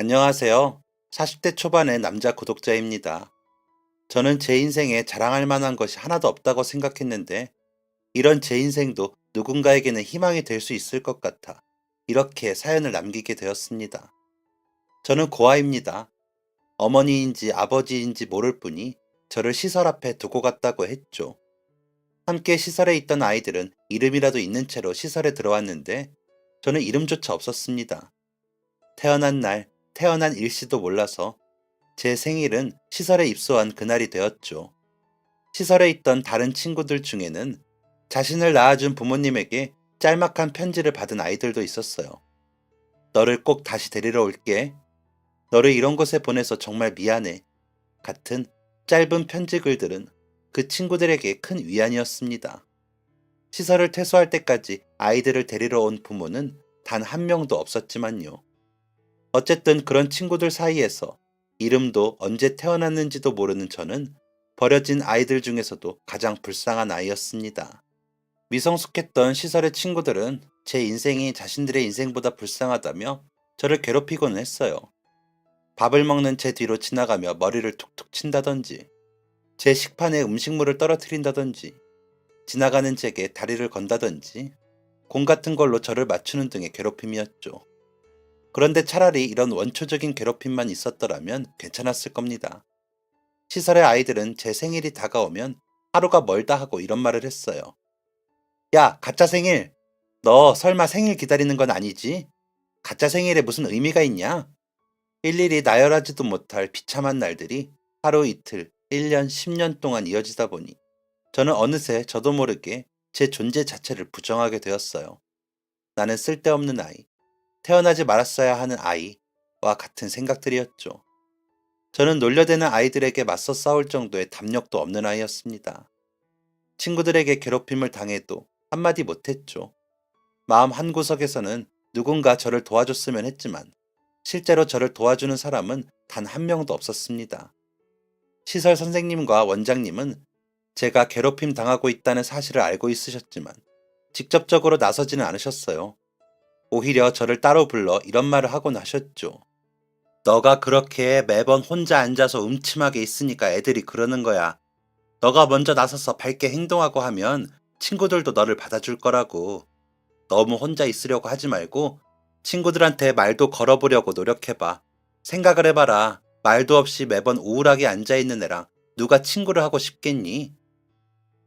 안녕하세요. 40대 초반의 남자 구독자입니다. 저는 제 인생에 자랑할 만한 것이 하나도 없다고 생각했는데, 이런 제 인생도 누군가에게는 희망이 될 수 있을 것 같아 이렇게 사연을 남기게 되었습니다. 저는 고아입니다. 어머니인지 아버지인지 모를 분이 저를 시설 앞에 두고 갔다고 했죠. 함께 시설에 있던 아이들은 이름이라도 있는 채로 시설에 들어왔는데, 저는 이름조차 없었습니다. 태어난 날, 태어난 일시도 몰라서 제 생일은 시설에 입소한 그날이 되었죠. 시설에 있던 다른 친구들 중에는 자신을 낳아준 부모님에게 짤막한 편지를 받은 아이들도 있었어요. 너를 꼭 다시 데리러 올게. 너를 이런 곳에 보내서 정말 미안해. 같은 짧은 편지 글들은 그 친구들에게 큰 위안이었습니다. 시설을 퇴소할 때까지 아이들을 데리러 온 부모는 단 한 명도 없었지만요. 어쨌든 그런 친구들 사이에서 이름도 언제 태어났는지도 모르는 저는 버려진 아이들 중에서도 가장 불쌍한 아이였습니다. 미성숙했던 시설의 친구들은 제 인생이 자신들의 인생보다 불쌍하다며 저를 괴롭히곤 했어요. 밥을 먹는 제 뒤로 지나가며 머리를 툭툭 친다든지, 제 식판에 음식물을 떨어뜨린다든지, 지나가는 제게 다리를 건다든지, 공 같은 걸로 저를 맞추는 등의 괴롭힘이었죠. 그런데 차라리 이런 원초적인 괴롭힘만 있었더라면 괜찮았을 겁니다. 시설의 아이들은 제 생일이 다가오면 하루가 멀다 하고 이런 말을 했어요. 야, 가짜 생일! 너 설마 생일 기다리는 건 아니지? 가짜 생일에 무슨 의미가 있냐? 일일이 나열하지도 못할 비참한 날들이 하루 이틀, 1년, 10년 동안 이어지다 보니 저는 어느새 저도 모르게 제 존재 자체를 부정하게 되었어요. 나는 쓸데없는 아이, 태어나지 말았어야 하는 아이와 같은 생각들이었죠. 저는 놀려대는 아이들에게 맞서 싸울 정도의 담력도 없는 아이였습니다. 친구들에게 괴롭힘을 당해도 한마디 못했죠. 마음 한구석에서는 누군가 저를 도와줬으면 했지만 실제로 저를 도와주는 사람은 단 한 명도 없었습니다. 시설 선생님과 원장님은 제가 괴롭힘 당하고 있다는 사실을 알고 있으셨지만 직접적으로 나서지는 않으셨어요. 오히려 저를 따로 불러 이런 말을 하곤 하셨죠. 너가 그렇게 매번 혼자 앉아서 음침하게 있으니까 애들이 그러는 거야. 너가 먼저 나서서 밝게 행동하고 하면 친구들도 너를 받아줄 거라고. 너무 혼자 있으려고 하지 말고 친구들한테 말도 걸어보려고 노력해봐. 생각을 해봐라. 말도 없이 매번 우울하게 앉아있는 애랑 누가 친구를 하고 싶겠니?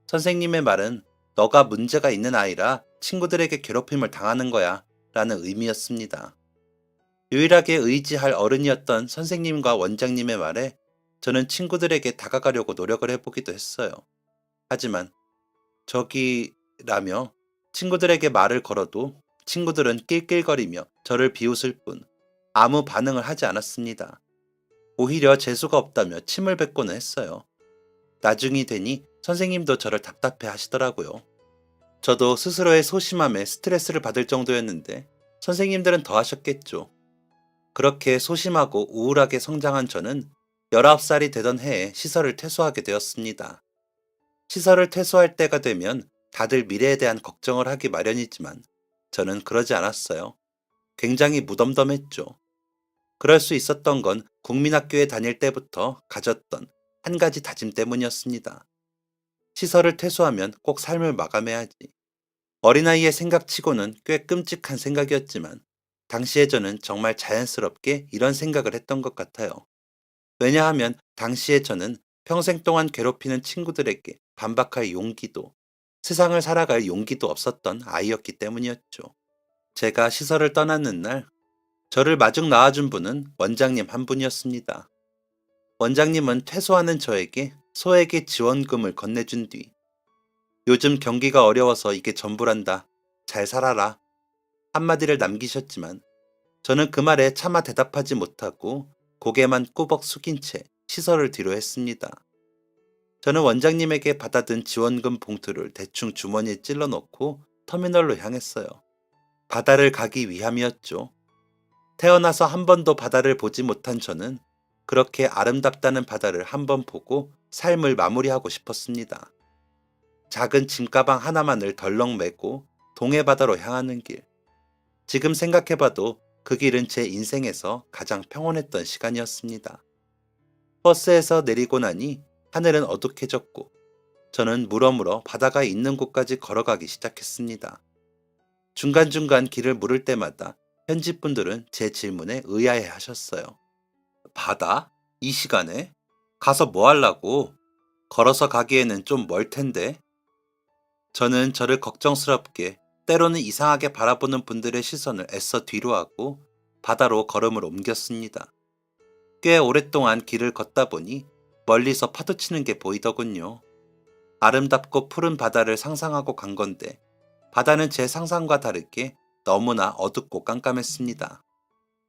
선생님의 말은 너가 문제가 있는 아이라 친구들에게 괴롭힘을 당하는 거야 라는 의미였습니다. 유일하게 의지할 어른이었던 선생님과 원장님의 말에 저는 친구들에게 다가가려고 노력을 해보기도 했어요. 하지만 저기라며 친구들에게 말을 걸어도 친구들은 낄낄거리며 저를 비웃을 뿐 아무 반응을 하지 않았습니다. 오히려 재수가 없다며 침을 뱉고는 했어요. 나중이 되니 선생님도 저를 답답해 하시더라고요. 저도 스스로의 소심함에 스트레스를 받을 정도였는데 선생님들은 더 하셨겠죠. 그렇게 소심하고 우울하게 성장한 저는 19살이 되던 해에 시설을 퇴소하게 되었습니다. 시설을 퇴소할 때가 되면 다들 미래에 대한 걱정을 하기 마련이지만 저는 그러지 않았어요. 굉장히 무덤덤했죠. 그럴 수 있었던 건 국민학교에 다닐 때부터 가졌던 한 가지 다짐 때문이었습니다. 시설을 퇴소하면 꼭 삶을 마감해야지. 어린아이의 생각치고는 꽤 끔찍한 생각이었지만 당시에 저는 정말 자연스럽게 이런 생각을 했던 것 같아요. 왜냐하면 당시에 저는 평생 동안 괴롭히는 친구들에게 반박할 용기도, 세상을 살아갈 용기도 없었던 아이였기 때문이었죠. 제가 시설을 떠났는 날, 저를 마중 나와준 분은 원장님 한 분이었습니다. 원장님은 퇴소하는 저에게 소액의 지원금을 건네준 뒤, 요즘 경기가 어려워서 이게 전부란다. 잘 살아라. 한마디를 남기셨지만 저는 그 말에 차마 대답하지 못하고 고개만 꾸벅 숙인 채 시설을 뒤로 했습니다. 저는 원장님에게 받아든 지원금 봉투를 대충 주머니에 찔러 넣고 터미널로 향했어요. 바다를 가기 위함이었죠. 태어나서 한 번도 바다를 보지 못한 저는 그렇게 아름답다는 바다를 한 번 보고 삶을 마무리하고 싶었습니다. 작은 짐가방 하나만을 덜렁 메고 동해바다로 향하는 길. 지금 생각해봐도 그 길은 제 인생에서 가장 평온했던 시간이었습니다. 버스에서 내리고 나니 하늘은 어둑해졌고 저는 물어물어 바다가 있는 곳까지 걸어가기 시작했습니다. 중간중간 길을 물을 때마다 현지 분들은 제 질문에 의아해 하셨어요. 바다? 이 시간에? 가서 뭐 하려고? 걸어서 가기에는 좀 멀 텐데. 저는 저를 걱정스럽게 때로는 이상하게 바라보는 분들의 시선을 애써 뒤로하고 바다로 걸음을 옮겼습니다. 꽤 오랫동안 길을 걷다 보니 멀리서 파도치는 게 보이더군요. 아름답고 푸른 바다를 상상하고 간 건데 바다는 제 상상과 다르게 너무나 어둡고 깜깜했습니다.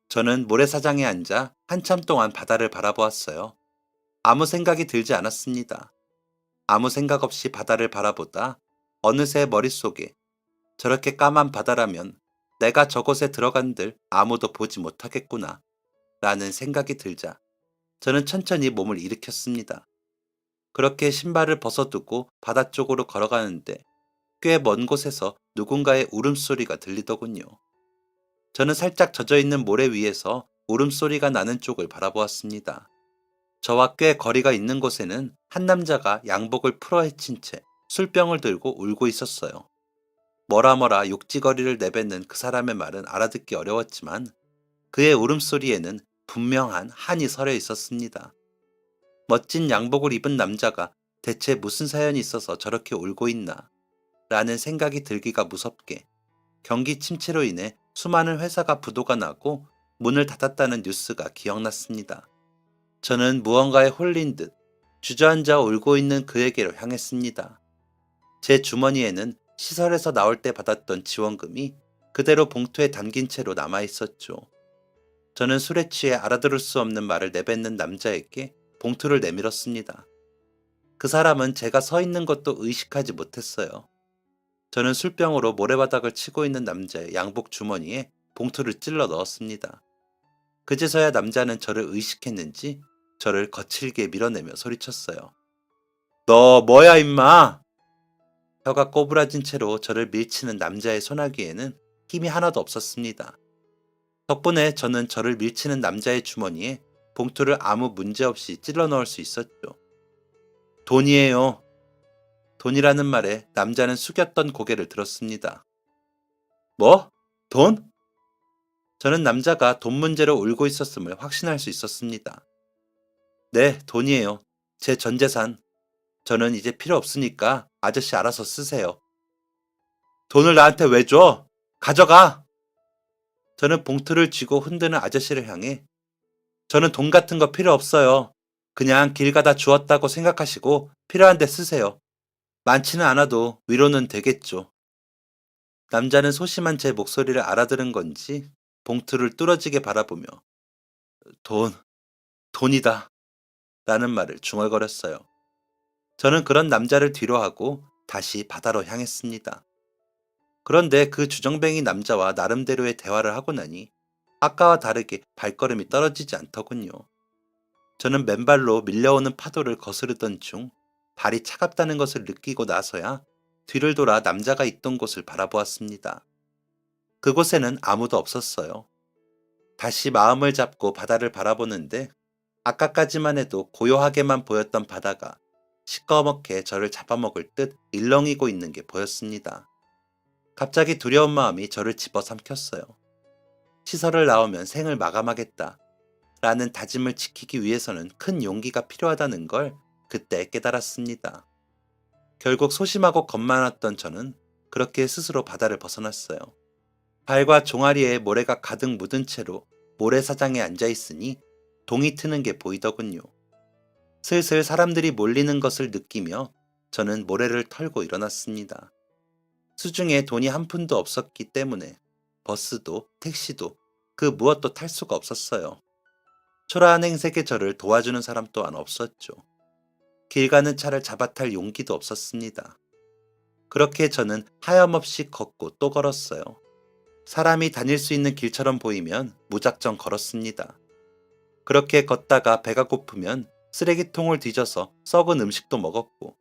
저는 모래사장에 앉아 한참 동안 바다를 바라보았어요. 아무 생각이 들지 않았습니다. 아무 생각 없이 바다를 바라보다 어느새 머릿속에 저렇게 까만 바다라면 내가 저곳에 들어간들 아무도 보지 못하겠구나 라는 생각이 들자 저는 천천히 몸을 일으켰습니다. 그렇게 신발을 벗어두고 바다 쪽으로 걸어가는데 꽤 먼 곳에서 누군가의 울음소리가 들리더군요. 저는 살짝 젖어있는 모래 위에서 울음소리가 나는 쪽을 바라보았습니다. 저와 꽤 거리가 있는 곳에는 한 남자가 양복을 풀어헤친 채 술병을 들고 울고 있었어요. 뭐라 욕지거리를 내뱉는 그 사람의 말은 알아듣기 어려웠지만 그의 울음소리에는 분명한 한이 서려 있었습니다. 멋진 양복을 입은 남자가 대체 무슨 사연이 있어서 저렇게 울고 있나 라는 생각이 들기가 무섭게 경기 침체로 인해 수많은 회사가 부도가 나고 문을 닫았다는 뉴스가 기억났습니다. 저는 무언가에 홀린 듯 주저앉아 울고 있는 그에게로 향했습니다. 제 주머니에는 시설에서 나올 때 받았던 지원금이 그대로 봉투에 담긴 채로 남아있었죠. 저는 술에 취해 알아들을 수 없는 말을 내뱉는 남자에게 봉투를 내밀었습니다. 그 사람은 제가 서 있는 것도 의식하지 못했어요. 저는 술병으로 모래바닥을 치고 있는 남자의 양복 주머니에 봉투를 찔러 넣었습니다. 그제서야 남자는 저를 의식했는지 저를 거칠게 밀어내며 소리쳤어요. 너 뭐야 임마! 혀가 꼬부라진 채로 저를 밀치는 남자의 소나기에는 힘이 하나도 없었습니다. 덕분에 저는 저를 밀치는 남자의 주머니에 봉투를 아무 문제 없이 찔러 넣을 수 있었죠. 돈이에요. 돈이라는 말에 남자는 숙였던 고개를 들었습니다. 뭐? 돈? 저는 남자가 돈 문제로 울고 있었음을 확신할 수 있었습니다. 네, 돈이에요. 제 전 재산. 저는 이제 필요 없으니까 아저씨 알아서 쓰세요. 돈을 나한테 왜 줘? 가져가! 저는 봉투를 쥐고 흔드는 아저씨를 향해 저는 돈 같은 거 필요 없어요. 그냥 길 가다 주웠다고 생각하시고 필요한 데 쓰세요. 많지는 않아도 위로는 되겠죠. 남자는 소심한 제 목소리를 알아들은 건지 봉투를 뚫어지게 바라보며 돈, 돈이다 라는 말을 중얼거렸어요. 저는 그런 남자를 뒤로하고 다시 바다로 향했습니다. 그런데 그 주정뱅이 남자와 나름대로의 대화를 하고 나니 아까와 다르게 발걸음이 떨어지지 않더군요. 저는 맨발로 밀려오는 파도를 거스르던 중 발이 차갑다는 것을 느끼고 나서야 뒤를 돌아 남자가 있던 곳을 바라보았습니다. 그곳에는 아무도 없었어요. 다시 마음을 잡고 바다를 바라보는데 아까까지만 해도 고요하게만 보였던 바다가 시꺼멓게 저를 잡아먹을 듯 일렁이고 있는 게 보였습니다. 갑자기 두려운 마음이 저를 집어삼켰어요. 시설을 나오면 생을 마감하겠다 라는 다짐을 지키기 위해서는 큰 용기가 필요하다는 걸 그때 깨달았습니다. 결국 소심하고 겁 많았던 저는 그렇게 스스로 바다를 벗어났어요. 발과 종아리에 모래가 가득 묻은 채로 모래사장에 앉아 있으니 동이 트는 게 보이더군요. 슬슬 사람들이 몰리는 것을 느끼며 저는 모래를 털고 일어났습니다. 수중에 돈이 한 푼도 없었기 때문에 버스도 택시도 그 무엇도 탈 수가 없었어요. 초라한 행색의 저를 도와주는 사람 또한 없었죠. 길 가는 차를 잡아탈 용기도 없었습니다. 그렇게 저는 하염없이 걷고 또 걸었어요. 사람이 다닐 수 있는 길처럼 보이면 무작정 걸었습니다. 그렇게 걷다가 배가 고프면 쓰레기통을 뒤져서 썩은 음식도 먹었고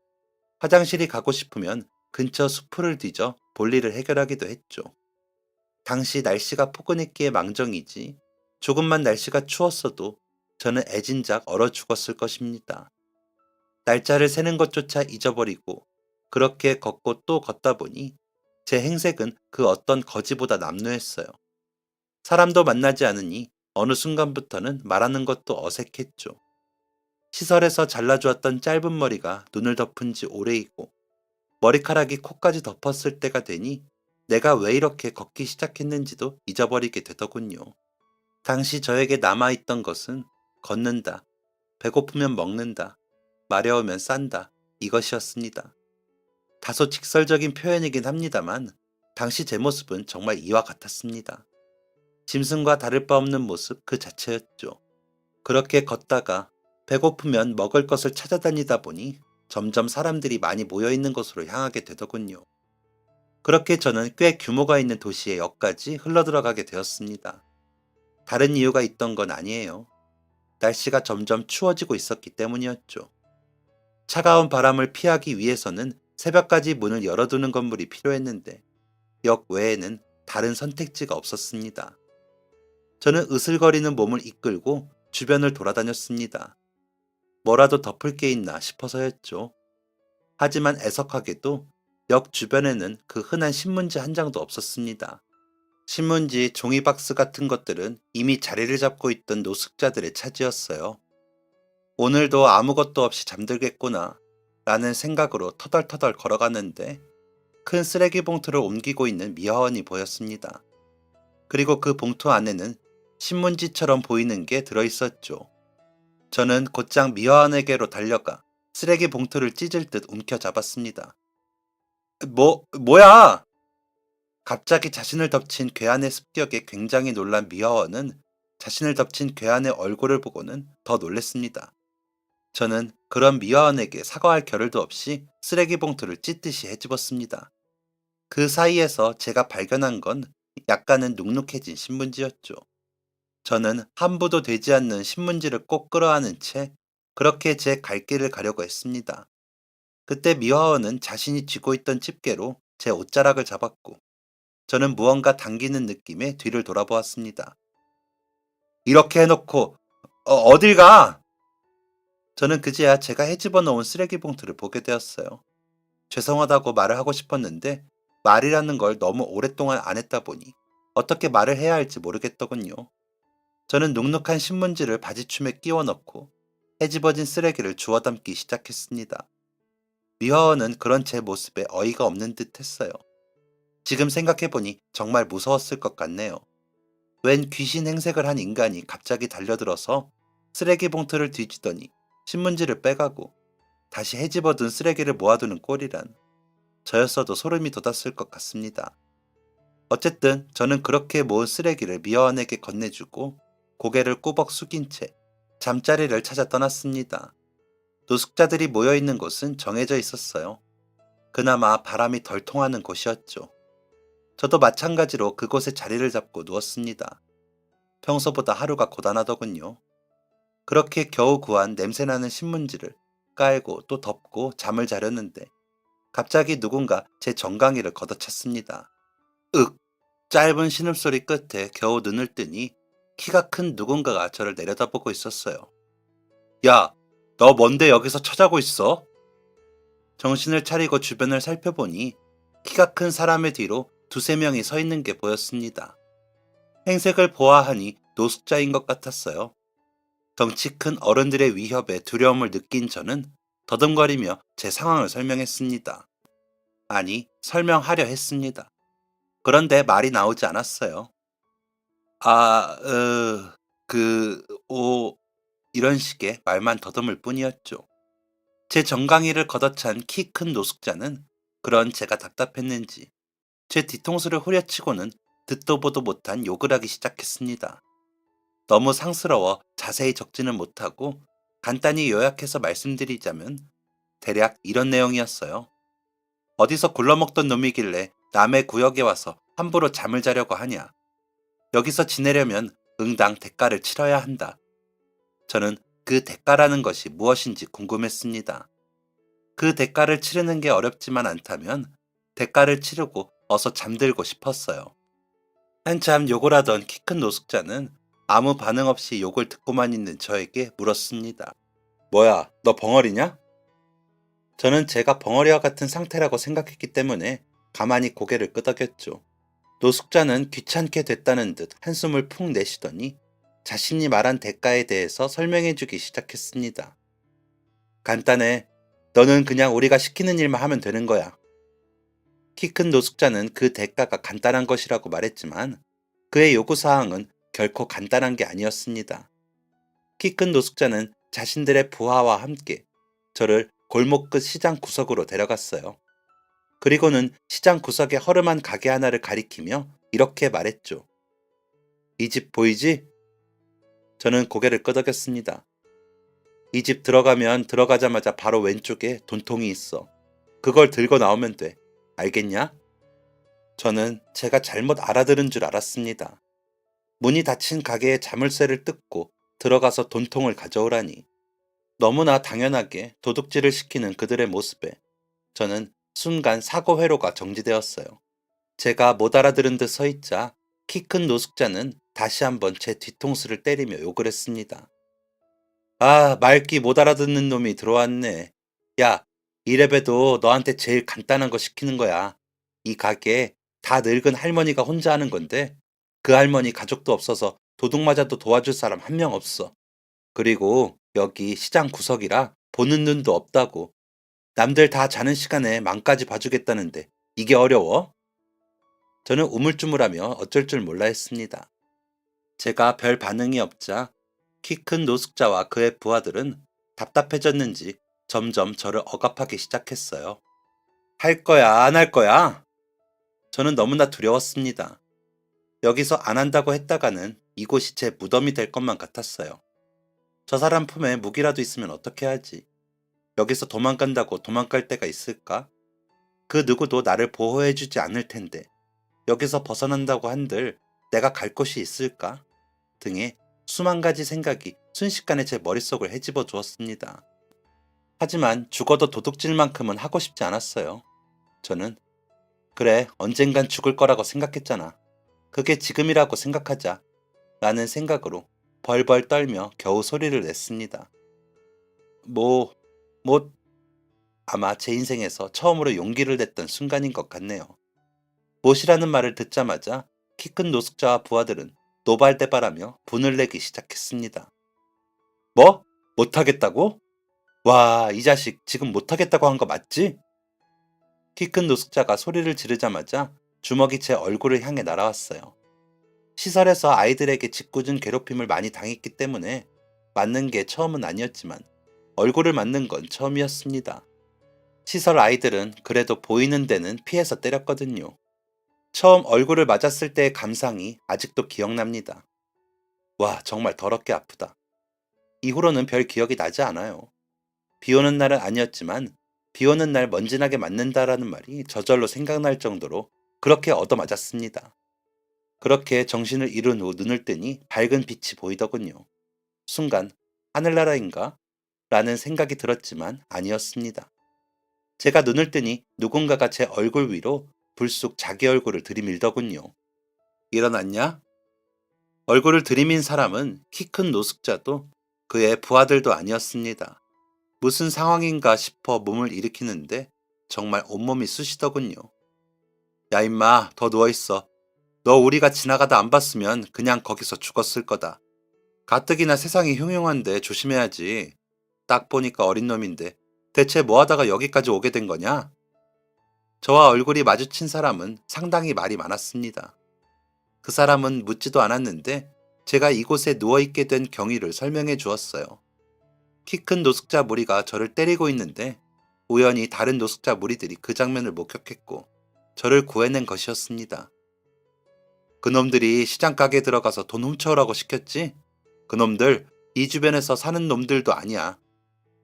화장실이 가고 싶으면 근처 수풀을 뒤져 볼일을 해결하기도 했죠. 당시 날씨가 포근했기에 망정이지 조금만 날씨가 추웠어도 저는 애진작 얼어 죽었을 것입니다. 날짜를 세는 것조차 잊어버리고 그렇게 걷고 또 걷다 보니 제 행색은 그 어떤 거지보다 남루했어요. 사람도 만나지 않으니 어느 순간부터는 말하는 것도 어색했죠. 시설에서 잘라주었던 짧은 머리가 눈을 덮은 지 오래이고 머리카락이 코까지 덮었을 때가 되니 내가 왜 이렇게 걷기 시작했는지도 잊어버리게 되더군요. 당시 저에게 남아있던 것은 걷는다, 배고프면 먹는다, 마려우면 싼다, 이것이었습니다. 다소 직설적인 표현이긴 합니다만 당시 제 모습은 정말 이와 같았습니다. 짐승과 다를 바 없는 모습 그 자체였죠. 그렇게 걷다가 배고프면 먹을 것을 찾아다니다 보니 점점 사람들이 많이 모여있는 곳으로 향하게 되더군요. 그렇게 저는 꽤 규모가 있는 도시의 역까지 흘러들어가게 되었습니다. 다른 이유가 있던 건 아니에요. 날씨가 점점 추워지고 있었기 때문이었죠. 차가운 바람을 피하기 위해서는 새벽까지 문을 열어두는 건물이 필요했는데 역 외에는 다른 선택지가 없었습니다. 저는 으슬거리는 몸을 이끌고 주변을 돌아다녔습니다. 뭐라도 덮을 게 있나 싶어서였죠. 하지만 애석하게도 역 주변에는 그 흔한 신문지 한 장도 없었습니다. 신문지, 종이박스 같은 것들은 이미 자리를 잡고 있던 노숙자들의 차지였어요. 오늘도 아무것도 없이 잠들겠구나 라는 생각으로 터덜터덜 걸어갔는데 큰 쓰레기 봉투를 옮기고 있는 미화원이 보였습니다. 그리고 그 봉투 안에는 신문지처럼 보이는 게 들어있었죠. 저는 곧장 미화원에게로 달려가 쓰레기 봉투를 찢을 듯 움켜잡았습니다. 뭐야! 갑자기 자신을 덮친 괴한의 습격에 굉장히 놀란 미화원은 자신을 덮친 괴한의 얼굴을 보고는 더 놀랬습니다. 저는 그런 미화원에게 사과할 겨를도 없이 쓰레기 봉투를 찢듯이 헤집었습니다. 그 사이에서 제가 발견한 건 약간은 눅눅해진 신문지였죠. 저는 함부도 되지 않는 신문지를 꼭 끌어안은 채 그렇게 제 갈 길을 가려고 했습니다. 그때 미화원은 자신이 쥐고 있던 집게로 제 옷자락을 잡았고 저는 무언가 당기는 느낌에 뒤를 돌아보았습니다. 이렇게 해놓고 어딜 가? 저는 그제야 제가 헤집어 놓은 쓰레기 봉투를 보게 되었어요. 죄송하다고 말을 하고 싶었는데 말이라는 걸 너무 오랫동안 안 했다 보니 어떻게 말을 해야 할지 모르겠더군요. 저는 눅눅한 신문지를 바지춤에 끼워 넣고 헤집어진 쓰레기를 주워 담기 시작했습니다. 미화원은 그런 제 모습에 어이가 없는 듯 했어요. 지금 생각해보니 정말 무서웠을 것 같네요. 웬 귀신 행색을 한 인간이 갑자기 달려들어서 쓰레기 봉투를 뒤지더니 신문지를 빼가고 다시 헤집어둔 쓰레기를 모아두는 꼴이란 저였어도 소름이 돋았을 것 같습니다. 어쨌든 저는 그렇게 모은 쓰레기를 미화원에게 건네주고 고개를 꾸벅 숙인 채 잠자리를 찾아 떠났습니다. 노숙자들이 모여있는 곳은 정해져 있었어요. 그나마 바람이 덜 통하는 곳이었죠. 저도 마찬가지로 그곳에 자리를 잡고 누웠습니다. 평소보다 하루가 고단하더군요. 그렇게 겨우 구한 냄새나는 신문지를 깔고 또 덮고 잠을 자려는데 갑자기 누군가 제 정강이를 걷어찼습니다. 윽! 짧은 신음소리 끝에 겨우 눈을 뜨니 키가 큰 누군가가 저를 내려다보고 있었어요. 야, 너 뭔데 여기서 처자고 있어? 정신을 차리고 주변을 살펴보니 키가 큰 사람의 뒤로 두세 명이 서 있는 게 보였습니다. 행색을 보아하니 노숙자인 것 같았어요. 덩치 큰 어른들의 위협에 두려움을 느낀 저는 더듬거리며 제 상황을 설명했습니다. 아니, 설명하려 했습니다. 그런데 말이 나오지 않았어요. 이런 식의 말만 더듬을 뿐이었죠. 제 정강이를 걷어찬 키 큰 노숙자는 그런 제가 답답했는지 제 뒤통수를 후려치고는 듣도 보도 못한 욕을 하기 시작했습니다. 너무 상스러워 자세히 적지는 못하고 간단히 요약해서 말씀드리자면 대략 이런 내용이었어요. 어디서 굴러먹던 놈이길래 남의 구역에 와서 함부로 잠을 자려고 하냐. 여기서 지내려면 응당 대가를 치러야 한다. 저는 그 대가라는 것이 무엇인지 궁금했습니다. 그 대가를 치르는 게 어렵지만 않다면 대가를 치르고 어서 잠들고 싶었어요. 한참 욕을 하던 키 큰 노숙자는 아무 반응 없이 욕을 듣고만 있는 저에게 물었습니다. 뭐야, 너 벙어리냐? 저는 제가 벙어리와 같은 상태라고 생각했기 때문에 가만히 고개를 끄덕였죠. 노숙자는 귀찮게 됐다는 듯 한숨을 푹 내쉬더니 자신이 말한 대가에 대해서 설명해주기 시작했습니다. 간단해. 너는 그냥 우리가 시키는 일만 하면 되는 거야. 키 큰 노숙자는 그 대가가 간단한 것이라고 말했지만 그의 요구사항은 결코 간단한 게 아니었습니다. 키 큰 노숙자는 자신들의 부하와 함께 저를 골목 끝 시장 구석으로 데려갔어요. 그리고는 시장 구석의 허름한 가게 하나를 가리키며 이렇게 말했죠. 이 집 보이지? 저는 고개를 끄덕였습니다. 이 집 들어가면 들어가자마자 바로 왼쪽에 돈통이 있어. 그걸 들고 나오면 돼. 알겠냐? 저는 제가 잘못 알아들은 줄 알았습니다. 문이 닫힌 가게에 자물쇠를 뜯고 들어가서 돈통을 가져오라니. 너무나 당연하게 도둑질을 시키는 그들의 모습에 저는 순간 사고 회로가 정지되었어요. 제가 못 알아들은 듯 서 있자 키 큰 노숙자는 다시 한번 제 뒤통수를 때리며 욕을 했습니다. 아, 말귀 못 알아듣는 놈이 들어왔네. 야, 이래봬도 너한테 제일 간단한 거 시키는 거야. 이 가게 다 늙은 할머니가 혼자 하는 건데 그 할머니 가족도 없어서 도둑 맞아도 도와줄 사람 한 명 없어. 그리고 여기 시장 구석이라 보는 눈도 없다고. 남들 다 자는 시간에 망까지 봐주겠다는데 이게 어려워? 저는 우물쭈물하며 어쩔 줄 몰라 했습니다. 제가 별 반응이 없자 키 큰 노숙자와 그의 부하들은 답답해졌는지 점점 저를 억압하기 시작했어요. 할 거야, 안 할 거야? 저는 너무나 두려웠습니다. 여기서 안 한다고 했다가는 이곳이 제 무덤이 될 것만 같았어요. 저 사람 품에 무기라도 있으면 어떻게 하지? 여기서 도망간다고 도망갈 데가 있을까? 그 누구도 나를 보호해주지 않을 텐데 여기서 벗어난다고 한들 내가 갈 곳이 있을까? 등의 수만 가지 생각이 순식간에 제 머릿속을 헤집어 주었습니다. 하지만 죽어도 도둑질만큼은 하고 싶지 않았어요. 저는 그래, 언젠간 죽을 거라고 생각했잖아. 그게 지금이라고 생각하자. 라는 생각으로 벌벌 떨며 겨우 소리를 냈습니다. 뭐, 아마 제 인생에서 처음으로 용기를 냈던 순간인 것 같네요. 못이라는 말을 듣자마자 키 큰 노숙자와 부하들은 노발대발하며 분을 내기 시작했습니다. 뭐? 못하겠다고? 와, 이 자식 지금 못하겠다고 한 거 맞지? 키 큰 노숙자가 소리를 지르자마자 주먹이 제 얼굴을 향해 날아왔어요. 시설에서 아이들에게 짓궂은 괴롭힘을 많이 당했기 때문에 맞는 게 처음은 아니었지만 얼굴을 맞는 건 처음이었습니다. 시설 아이들은 그래도 보이는 데는 피해서 때렸거든요. 처음 얼굴을 맞았을 때의 감상이 아직도 기억납니다. 와, 정말 더럽게 아프다. 이후로는 별 기억이 나지 않아요. 비 오는 날은 아니었지만 비 오는 날 먼지나게 맞는다라는 말이 저절로 생각날 정도로 그렇게 얻어맞았습니다. 그렇게 정신을 잃은 후 눈을 뜨니 밝은 빛이 보이더군요. 순간 하늘나라인가? 라는 생각이 들었지만 아니었습니다. 제가 눈을 뜨니 누군가가 제 얼굴 위로 불쑥 자기 얼굴을 들이밀더군요. 일어났냐? 얼굴을 들이민 사람은 키 큰 노숙자도 그의 부하들도 아니었습니다. 무슨 상황인가 싶어 몸을 일으키는데 정말 온몸이 쑤시더군요. 야 임마, 더 누워있어. 너 우리가 지나가다 안 봤으면 그냥 거기서 죽었을 거다. 가뜩이나 세상이 흉흉한데 조심해야지. 딱 보니까 어린 놈인데 대체 뭐 하다가 여기까지 오게 된 거냐? 저와 얼굴이 마주친 사람은 상당히 말이 많았습니다. 그 사람은 묻지도 않았는데 제가 이곳에 누워있게 된 경위를 설명해 주었어요. 키 큰 노숙자 무리가 저를 때리고 있는데 우연히 다른 노숙자 무리들이 그 장면을 목격했고 저를 구해낸 것이었습니다. 그놈들이 시장 가게에 들어가서 돈 훔쳐오라고 시켰지? 그놈들 이 주변에서 사는 놈들도 아니야.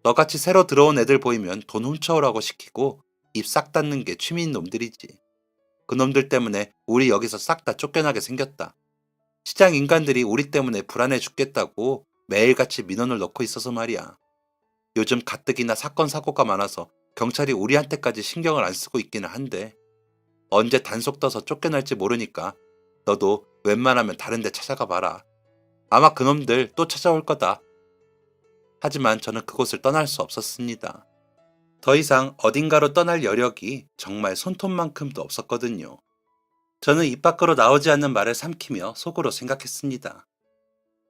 너같이 새로 들어온 애들 보이면 돈 훔쳐오라고 시키고 입 싹 닫는 게 취미인 놈들이지. 그놈들 때문에 우리 여기서 싹 다 쫓겨나게 생겼다. 시장 인간들이 우리 때문에 불안해 죽겠다고 매일같이 민원을 넣고 있어서 말이야. 요즘 가뜩이나 사건 사고가 많아서 경찰이 우리한테까지 신경을 안 쓰고 있기는 한데 언제 단속 떠서 쫓겨날지 모르니까 너도 웬만하면 다른 데 찾아가 봐라. 아마 그놈들 또 찾아올 거다. 하지만 저는 그곳을 떠날 수 없었습니다. 더 이상 어딘가로 떠날 여력이 정말 손톱만큼도 없었거든요. 저는 입 밖으로 나오지 않는 말을 삼키며 속으로 생각했습니다.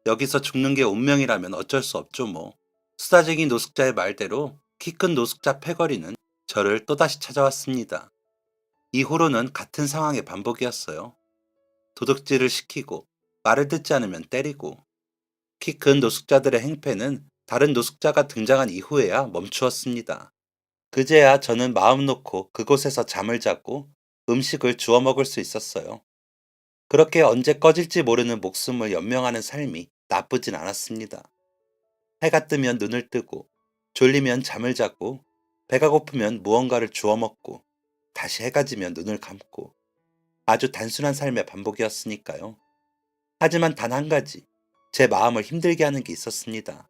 여기서 죽는 게 운명이라면 어쩔 수 없죠 뭐. 수다쟁이 노숙자의 말대로 키 큰 노숙자 패거리는 저를 또다시 찾아왔습니다. 이후로는 같은 상황의 반복이었어요. 도둑질을 시키고 말을 듣지 않으면 때리고 키 큰 노숙자들의 행패는 다른 노숙자가 등장한 이후에야 멈추었습니다. 그제야 저는 마음 놓고 그곳에서 잠을 자고 음식을 주워 먹을 수 있었어요. 그렇게 언제 꺼질지 모르는 목숨을 연명하는 삶이 나쁘진 않았습니다. 해가 뜨면 눈을 뜨고 졸리면 잠을 자고 배가 고프면 무언가를 주워 먹고 다시 해가 지면 눈을 감고 아주 단순한 삶의 반복이었으니까요. 하지만 단 한 가지 제 마음을 힘들게 하는 게 있었습니다.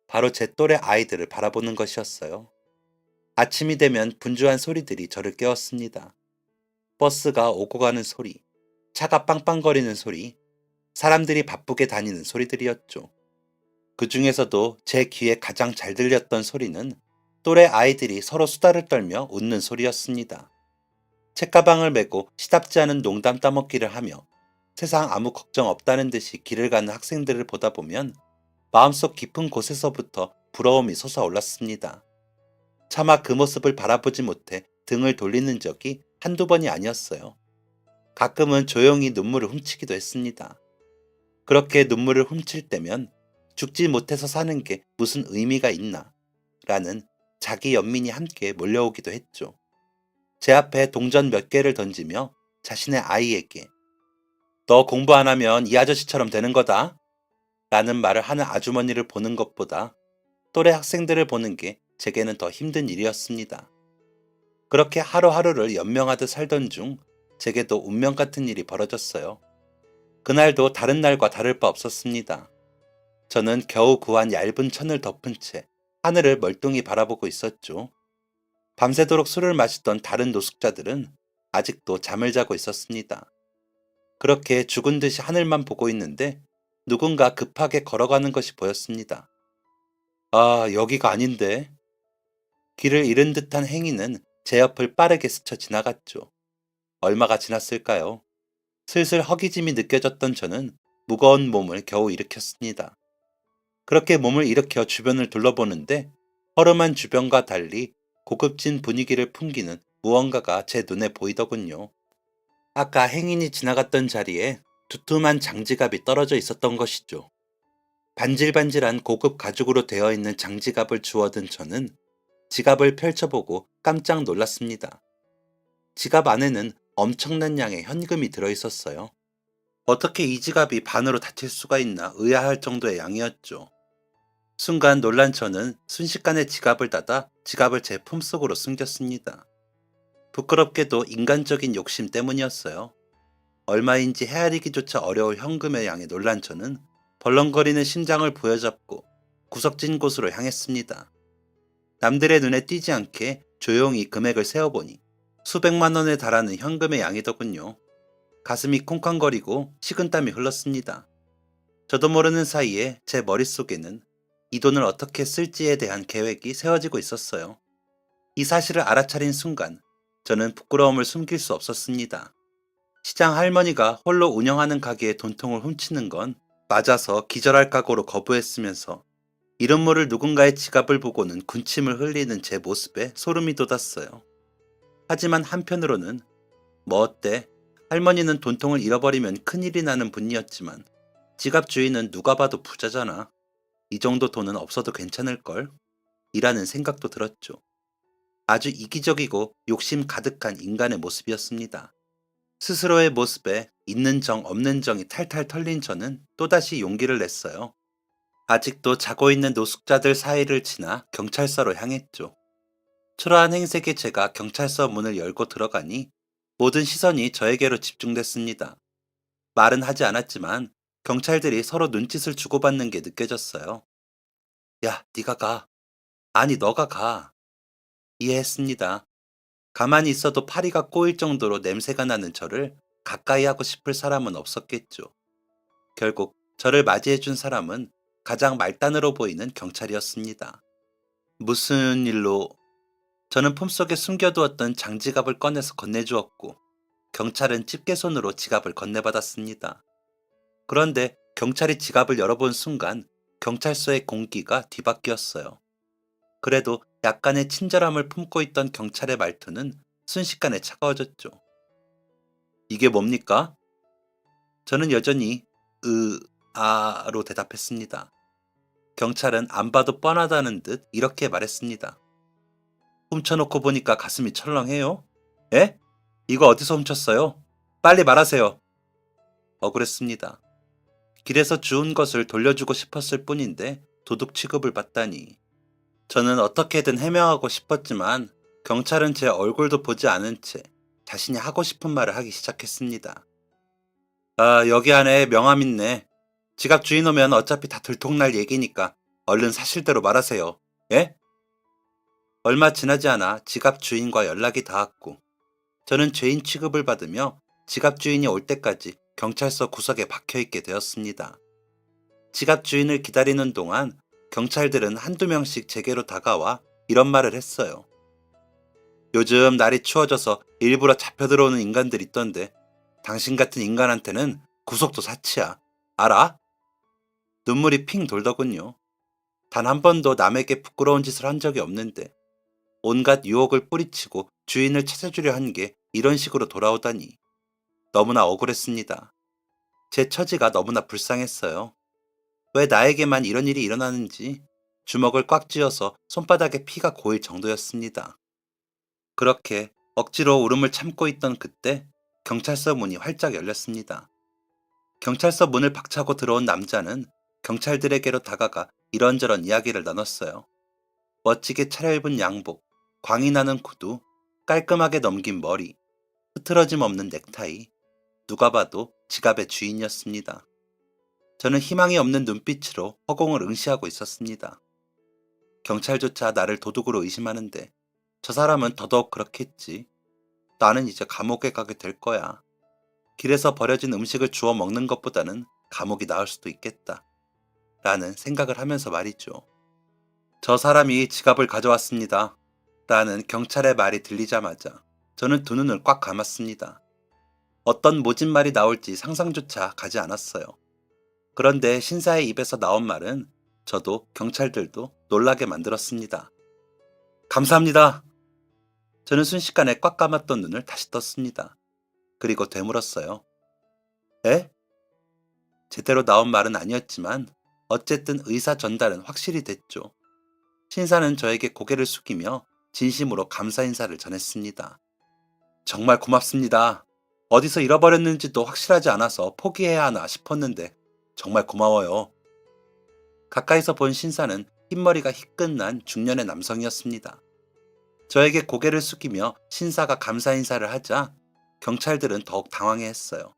바로 제 또래 아이들을 바라보는 것이었어요. 아침이 되면 분주한 소리들이 저를 깨웠습니다. 버스가 오고 가는 소리, 차가 빵빵거리는 소리, 사람들이 바쁘게 다니는 소리들이었죠. 그 중에서도 제 귀에 가장 잘 들렸던 소리는 또래 아이들이 서로 수다를 떨며 웃는 소리였습니다. 책가방을 메고 시답지 않은 농담 따먹기를 하며 세상 아무 걱정 없다는 듯이 길을 가는 학생들을 보다 보면 마음속 깊은 곳에서부터 부러움이 솟아올랐습니다. 차마 그 모습을 바라보지 못해 등을 돌리는 적이 한두 번이 아니었어요. 가끔은 조용히 눈물을 훔치기도 했습니다. 그렇게 눈물을 훔칠 때면 죽지 못해서 사는 게 무슨 의미가 있나 라는 자기 연민이 함께 몰려오기도 했죠. 제 앞에 동전 몇 개를 던지며 자신의 아이에게 너 공부 안 하면 이 아저씨처럼 되는 거다 라는 말을 하는 아주머니를 보는 것보다 또래 학생들을 보는 게 제게는 더 힘든 일이었습니다. 그렇게 하루하루를 연명하듯 살던 중 제게도 운명 같은 일이 벌어졌어요. 그날도 다른 날과 다를 바 없었습니다. 저는 겨우 구한 얇은 천을 덮은 채 하늘을 멀뚱히 바라보고 있었죠. 밤새도록 술을 마시던 다른 노숙자들은 아직도 잠을 자고 있었습니다. 그렇게 죽은 듯이 하늘만 보고 있는데 누군가 급하게 걸어가는 것이 보였습니다. 아, 여기가 아닌데. 길을 잃은 듯한 행인은 제 옆을 빠르게 스쳐 지나갔죠. 얼마가 지났을까요? 슬슬 허기짐이 느껴졌던 저는 무거운 몸을 겨우 일으켰습니다. 그렇게 몸을 일으켜 주변을 둘러보는데 허름한 주변과 달리 고급진 분위기를 풍기는 무언가가 제 눈에 보이더군요. 아까 행인이 지나갔던 자리에 두툼한 장지갑이 떨어져 있었던 것이죠. 반질반질한 고급 가죽으로 되어 있는 장지갑을 주워든 저는 지갑을 펼쳐보고 깜짝 놀랐습니다. 지갑 안에는 엄청난 양의 현금이 들어있었어요. 어떻게 이 지갑이 반으로 닫힐 수가 있나 의아할 정도의 양이었죠. 순간 놀란 저는 순식간에 지갑을 닫아 지갑을 제 품속으로 숨겼습니다. 부끄럽게도 인간적인 욕심 때문이었어요. 얼마인지 헤아리기조차 어려울 현금의 양에 놀란 저는 벌렁거리는 심장을 부여잡고 구석진 곳으로 향했습니다. 남들의 눈에 띄지 않게 조용히 금액을 세어보니 수백만 원에 달하는 현금의 양이더군요. 가슴이 콩쾅거리고 식은땀이 흘렀습니다. 저도 모르는 사이에 제 머릿속에는 이 돈을 어떻게 쓸지에 대한 계획이 세워지고 있었어요. 이 사실을 알아차린 순간 저는 부끄러움을 숨길 수 없었습니다. 시장 할머니가 홀로 운영하는 가게에 돈통을 훔치는 건 맞아서 기절할 각오로 거부했으면서 이름 모를 누군가의 지갑을 보고는 군침을 흘리는 제 모습에 소름이 돋았어요. 하지만 한편으로는 뭐 어때? 할머니는 돈통을 잃어버리면 큰일이 나는 분이었지만 지갑 주인은 누가 봐도 부자잖아. 이 정도 돈은 없어도 괜찮을걸? 이라는 생각도 들었죠. 아주 이기적이고 욕심 가득한 인간의 모습이었습니다. 스스로의 모습에 있는 정 없는 정이 탈탈 털린 저는 또다시 용기를 냈어요. 아직도 자고 있는 노숙자들 사이를 지나 경찰서로 향했죠. 초라한 행색의 제가 경찰서 문을 열고 들어가니 모든 시선이 저에게로 집중됐습니다. 말은 하지 않았지만 경찰들이 서로 눈짓을 주고받는 게 느껴졌어요. 야, 네가 가. 아니, 너가 가. 이해했습니다. 가만히 있어도 파리가 꼬일 정도로 냄새가 나는 저를 가까이 하고 싶을 사람은 없었겠죠. 결국 저를 맞이해준 사람은 가장 말단으로 보이는 경찰이었습니다. 무슨 일로? 저는 품속에 숨겨두었던 장지갑을 꺼내서 건네주었고 경찰은 집게손으로 지갑을 건네받았습니다. 그런데 경찰이 지갑을 열어본 순간 경찰서의 공기가 뒤바뀌었어요. 그래도 약간의 친절함을 품고 있던 경찰의 말투는 순식간에 차가워졌죠. 이게 뭡니까? 저는 여전히 아로 대답했습니다. 경찰은 안 봐도 뻔하다는 듯 이렇게 말했습니다. 훔쳐놓고 보니까 가슴이 철렁해요. 에? 이거 어디서 훔쳤어요? 빨리 말하세요. 억울했습니다. 길에서 주운 것을 돌려주고 싶었을 뿐인데 도둑 취급을 받다니. 저는 어떻게든 해명하고 싶었지만 경찰은 제 얼굴도 보지 않은 채 자신이 하고 싶은 말을 하기 시작했습니다. 아, 여기 안에 명함 있네. 지갑 주인 오면 어차피 다 들통날 얘기니까 얼른 사실대로 말하세요. 예? 얼마 지나지 않아 지갑 주인과 연락이 닿았고 저는 죄인 취급을 받으며 지갑 주인이 올 때까지 경찰서 구석에 박혀있게 되었습니다. 지갑 주인을 기다리는 동안 경찰들은 한두 명씩 제게로 다가와 이런 말을 했어요. 요즘 날이 추워져서 일부러 잡혀 들어오는 인간들 있던데 당신 같은 인간한테는 구속도 사치야. 알아? 눈물이 핑 돌더군요. 단 한 번도 남에게 부끄러운 짓을 한 적이 없는데 온갖 유혹을 뿌리치고 주인을 찾아주려 한 게 이런 식으로 돌아오다니. 너무나 억울했습니다. 제 처지가 너무나 불쌍했어요. 왜 나에게만 이런 일이 일어나는지 주먹을 꽉 쥐어서 손바닥에 피가 고일 정도였습니다. 그렇게 억지로 울음을 참고 있던 그때 경찰서 문이 활짝 열렸습니다. 경찰서 문을 박차고 들어온 남자는 경찰들에게로 다가가 이런저런 이야기를 나눴어요. 멋지게 차려입은 양복, 광이 나는 구두, 깔끔하게 넘긴 머리, 흐트러짐 없는 넥타이, 누가 봐도 지갑의 주인이었습니다. 저는 희망이 없는 눈빛으로 허공을 응시하고 있었습니다. 경찰조차 나를 도둑으로 의심하는데 저 사람은 더더욱 그렇겠지. 나는 이제 감옥에 가게 될 거야. 길에서 버려진 음식을 주워 먹는 것보다는 감옥이 나을 수도 있겠다. 라는 생각을 하면서 말이죠. 저 사람이 지갑을 가져왔습니다. 라는 경찰의 말이 들리자마자 저는 두 눈을 꽉 감았습니다. 어떤 모진 말이 나올지 상상조차 가지 않았어요. 그런데 신사의 입에서 나온 말은 저도 경찰들도 놀라게 만들었습니다. 감사합니다. 저는 순식간에 꽉 감았던 눈을 다시 떴습니다. 그리고 되물었어요. 에? 제대로 나온 말은 아니었지만 어쨌든 의사 전달은 확실히 됐죠. 신사는 저에게 고개를 숙이며 진심으로 감사 인사를 전했습니다. 정말 고맙습니다. 어디서 잃어버렸는지도 확실하지 않아서 포기해야 하나 싶었는데 정말 고마워요. 가까이서 본 신사는 흰머리가 희끗난 중년의 남성이었습니다. 저에게 고개를 숙이며 신사가 감사 인사를 하자 경찰들은 더욱 당황해했어요.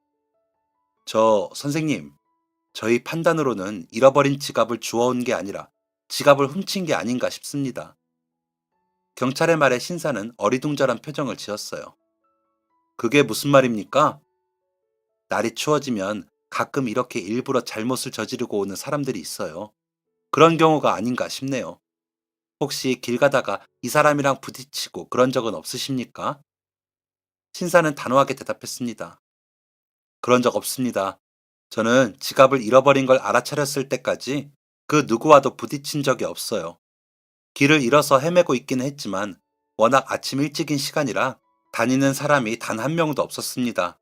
선생님, 저희 판단으로는 잃어버린 지갑을 주워온 게 아니라 지갑을 훔친 게 아닌가 싶습니다. 경찰의 말에 신사는 어리둥절한 표정을 지었어요. 그게 무슨 말입니까? 날이 추워지면 가끔 이렇게 일부러 잘못을 저지르고 오는 사람들이 있어요. 그런 경우가 아닌가 싶네요. 혹시 길 가다가 이 사람이랑 부딪히고 그런 적은 없으십니까? 신사는 단호하게 대답했습니다. 그런 적 없습니다. 저는 지갑을 잃어버린 걸 알아차렸을 때까지 그 누구와도 부딪힌 적이 없어요. 길을 잃어서 헤매고 있기는 했지만 워낙 아침 일찍인 시간이라 다니는 사람이 단 한 명도 없었습니다.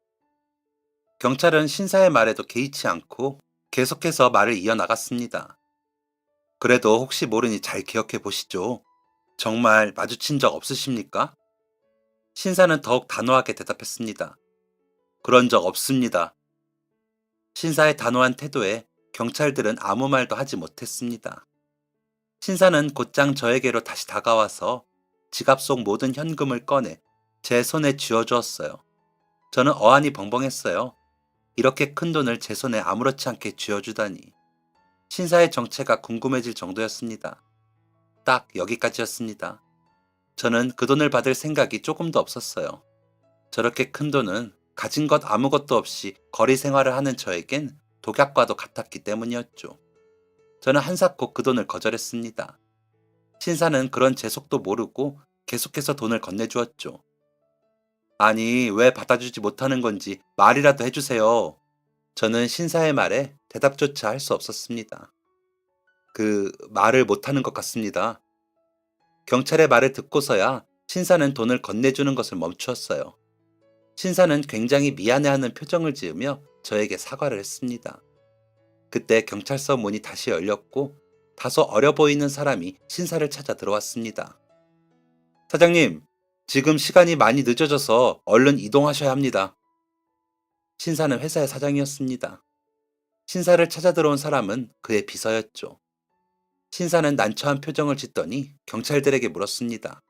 경찰은 신사의 말에도 개의치 않고 계속해서 말을 이어나갔습니다. 그래도 혹시 모르니 잘 기억해 보시죠. 정말 마주친 적 없으십니까? 신사는 더욱 단호하게 대답했습니다. 그런 적 없습니다. 신사의 단호한 태도에 경찰들은 아무 말도 하지 못했습니다. 신사는 곧장 저에게로 다시 다가와서 지갑 속 모든 현금을 꺼내 제 손에 쥐어주었어요. 저는 어안이 벙벙했어요. 이렇게 큰 돈을 제 손에 아무렇지 않게 쥐어주다니. 신사의 정체가 궁금해질 정도였습니다. 딱 여기까지였습니다. 저는 그 돈을 받을 생각이 조금도 없었어요. 저렇게 큰 돈은 가진 것 아무것도 없이 거리 생활을 하는 저에겐 독약과도 같았기 때문이었죠. 저는 한사코 그 돈을 거절했습니다. 신사는 그런 제 속도 모르고 계속해서 돈을 건네주었죠. 아니, 왜 받아주지 못하는 건지 말이라도 해주세요. 저는 신사의 말에 대답조차 할 수 없었습니다. 말을 못하는 것 같습니다. 경찰의 말을 듣고서야 신사는 돈을 건네주는 것을 멈추었어요. 신사는 굉장히 미안해하는 표정을 지으며 저에게 사과를 했습니다. 그때 경찰서 문이 다시 열렸고 다소 어려 보이는 사람이 신사를 찾아 들어왔습니다. 사장님, 지금 시간이 많이 늦어져서 얼른 이동하셔야 합니다. 신사는 회사의 사장이었습니다. 신사를 찾아 들어온 사람은 그의 비서였죠. 신사는 난처한 표정을 짓더니 경찰들에게 물었습니다.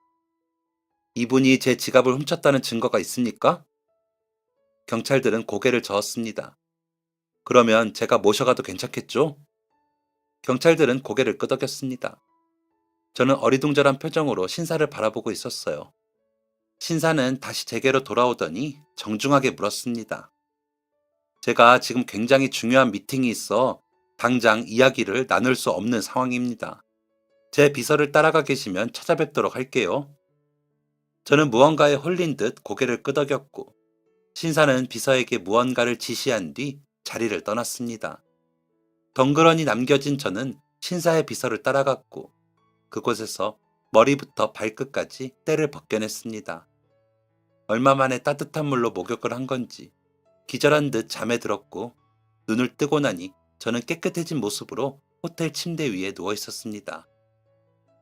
이분이 제 지갑을 훔쳤다는 증거가 있습니까? 경찰들은 고개를 저었습니다. 그러면 제가 모셔가도 괜찮겠죠? 경찰들은 고개를 끄덕였습니다. 저는 어리둥절한 표정으로 신사를 바라보고 있었어요. 신사는 다시 제게로 돌아오더니 정중하게 물었습니다. 제가 지금 굉장히 중요한 미팅이 있어 당장 이야기를 나눌 수 없는 상황입니다. 제 비서를 따라가 계시면 찾아뵙도록 할게요. 저는 무언가에 홀린 듯 고개를 끄덕였고 신사는 비서에게 무언가를 지시한 뒤 자리를 떠났습니다. 덩그러니 남겨진 저는 신사의 비서를 따라갔고 그곳에서 머리부터 발끝까지 때를 벗겨냈습니다. 얼마 만에 따뜻한 물로 목욕을 한 건지 기절한 듯 잠에 들었고 눈을 뜨고 나니 저는 깨끗해진 모습으로 호텔 침대 위에 누워 있었습니다.